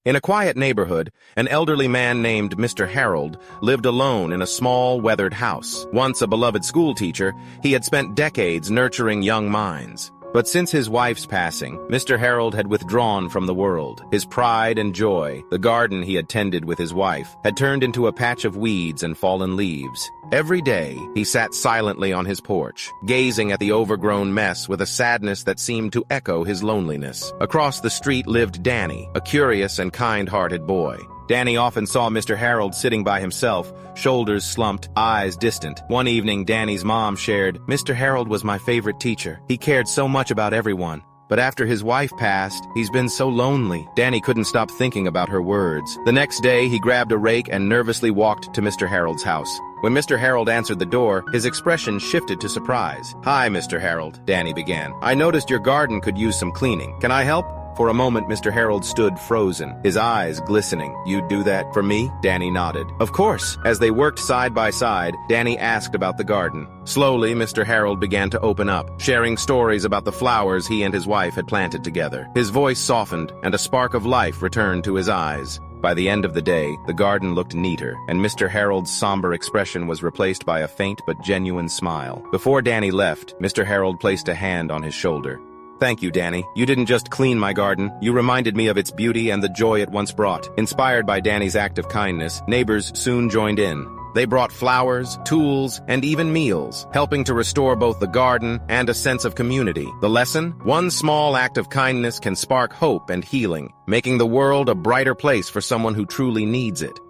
In a quiet neighborhood, an elderly man named Mr. Harold lived alone in a small, weathered house. Once a beloved schoolteacher, he had spent decades nurturing young minds. But since his wife's passing, Mr. Harold had withdrawn from the world. His pride and joy, the garden he had tended with his wife, had turned into a patch of weeds and fallen leaves. Every day, he sat silently on his porch, gazing at the overgrown mess with a sadness that seemed to echo his loneliness. Across the street lived Danny, a curious and kind-hearted boy. Danny often saw Mr. Harold sitting by himself, shoulders slumped, eyes distant. One evening, Danny's mom shared, "Mr. Harold was my favorite teacher. He cared so much about everyone. But after his wife passed, he's been so lonely." Danny couldn't stop thinking about her words. The next day, he grabbed a rake and nervously walked to Mr. Harold's house. When Mr. Harold answered the door, his expression shifted to surprise. "Hi, Mr. Harold," Danny began. "I noticed your garden could use some cleaning. Can I help?" For a moment, Mr. Harold stood frozen, his eyes glistening. "You'd do that for me?" Danny nodded. "Of course." As they worked side by side, Danny asked about the garden. Slowly, Mr. Harold began to open up, sharing stories about the flowers he and his wife had planted together. His voice softened, and a spark of life returned to his eyes. By the end of the day, the garden looked neater, and Mr. Harold's somber expression was replaced by a faint but genuine smile. Before Danny left, Mr. Harold placed a hand on his shoulder. "Thank you, Danny. You didn't just clean my garden. You reminded me of its beauty and the joy it once brought." Inspired by Danny's act of kindness, neighbors soon joined in. They brought flowers, tools, and even meals, helping to restore both the garden and a sense of community. The lesson? One small act of kindness can spark hope and healing, making the world a brighter place for someone who truly needs it.